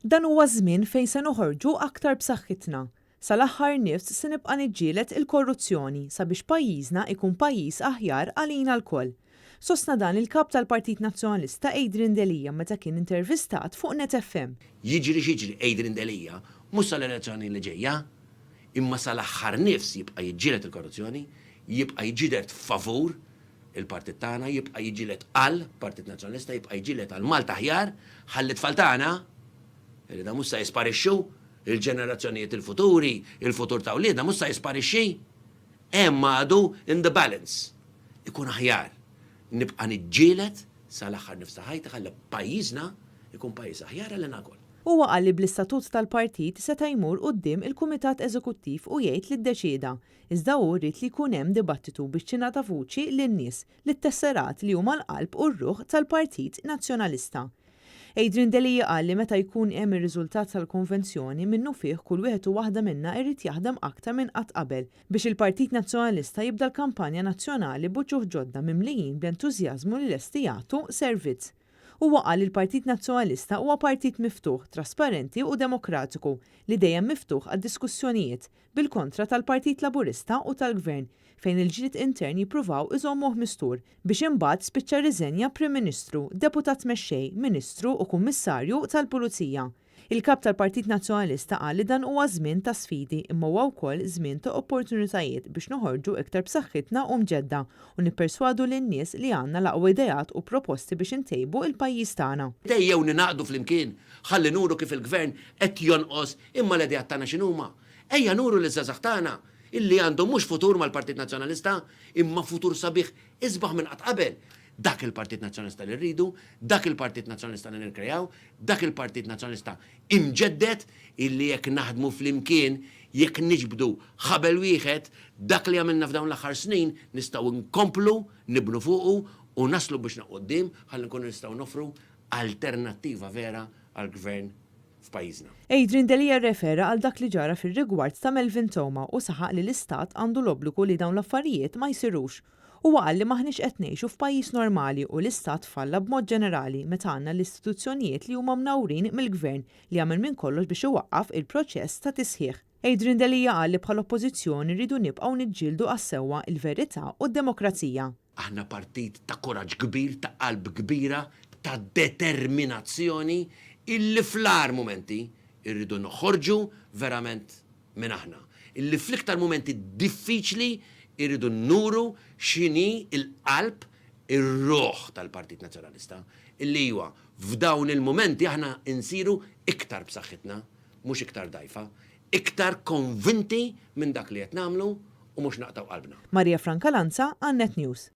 Dan huwa żmien fejn se noħorġu aktar b'saħħitna. Sal-aħħar nifs se nibqa' niġġieled il-korruzzjoni sabiex pajjiżna ikun pajjiż aħjar għalina lkoll. Sostna dan il-kap tal-Partit Nazzjonalista Adrian Delija meta kien intervistat fuq Net FM. Jiġri xiġri Adrian Delija mhux sal-elezzjoni li ġejja, imma sal-aħħar nifs jibqa' jiġġieled il-korruzzjoni, jibqa' jiġġieled favur il-partit tagħna, jibqa' jiġġieled għal Partit Nazzjonalista, jibqa' jiġġieled għal Malta aħjar, ħalli tfal tagħna li da mhux se jisparixxu il-ġenerazzjonijiet il-futuri, il-futur ta' wliedna mhux se jisparixxi. Hemm għadu in the balance. Ikun aħjar. Nibqa' niġġieled sal-aħħar nifs ta' ħajti ħalli pajjiżna ikun pajjiż aħjar għalina wkoll. Huwa qal li bl-istatut tal-partit seta' jmur quddiem il-Kumitat Eżekuttiv u jgħid li ddeċieda. Iżda hu rrid li jkun hemm dibattitu biex tingħata vuċi lin-nies li ttesserat li huma l-qalb u r-ruħ tal-Partit Nazzjonalista. Adrian Delija qal li meta jkun hemm ir-riżultat tal-konvenzjoni minnu fih kull wieħed u waħda minnha jrid jaħdem aktar minn qatt qabel biex il-Partit Nazzjonalista jibda l-kampanja nazzjonali b'wuġuħ ġodda mimlijin bl-entużjażmu li lesti jagħtu servizz. Huwa qal il-Partit Nazzjonalista huwa partit miftuħ, trasparenti u demokratiku li dejjem miftuħ għad-diskussjonijiet bil-kontra tal-Partit Laburista u tal-Gvern fejn il-ġrid intern jippruvaw iżommuh mistur biex imbagħad spiċċa riżenja Prim Ministru, Deputat Mexxej, Ministru u Kummissarju tal-Pulizija. Il-kap tal-Partit Nazzjonalista qal li dan huwa żmien ta' sfidi imma huwa wkoll żmien ta' opportunitajiet biex noħorġu iktar b'saħħitna u mġedda u nipperswadu lin-nies li għandna l-aqwa idejat u proposti biex intejbu il-pajjiż tagħna. Dejjew ninaqdu flimkien, ħalli nuru kif il-gvern qed jonqos imma l-idejat tagħna x'inhuma. Ejja nuru liż-żgħażagħ tagħna illi għandhom mhux futur mal-Partit Nazzjonalista imma futur sabiħ isbaħ minn qatt qabel. Dak il-Partit Nazzjonalista li rridu, dak il-Partit Nazzjonalista li nirkrejaw, dak il-Partit Nazzjonalista imġeddet illi jekk naħdmu flimkien, jekk niġbdu ħabel wieħed, dak li għamilna f'dawn l-aħħar snin nistgħu nkomplu, nibnu fuqu u naslu biex naqoddim ħalli nkunu nistgħu nofru alternattiva vera għall-gvern f'pajjiżna. Adrian Delija refera għal dak li ġara fir-rigward ta' Melvin Toma u saħaq li l-Istat għandu l-obbligu li dawn l-affarijiet ma jsirux. Huwa qal li maħniex qed ngħixu f'pajjiż normali u l-Istat falla b'mod ġenerali meta għandna l-istituzzjonijiet li huma mnawrin mill-Gvern li għamel minn kollox biex iwaqqaf il-proċess ta' tisħiħ. Adrian Delija qal li bħala oppożizzjoni rridu nibqgħu niġġieldu għas-sewwa il-verità u d-demokrazija. Aħna partit ta' kuraġġ kbir, ta' qalb kbira, ta' determinazzjoni illi fl-ar momenti irridu noħorġu verament minn aħna. Illi fl-iktar momenti diffiċli irridu nuru x'inhi il-qalb ir-ruħ tal-Partit Nazzjonalista illi huwa f'dawn il-momenti aħna insiru iktar b'saħħitna, mhux iktar dajfa, iktar konvinti minn dak li qed nagħmlu u mhux naqtaw qalbna. Marija Franca Lanza, Net News.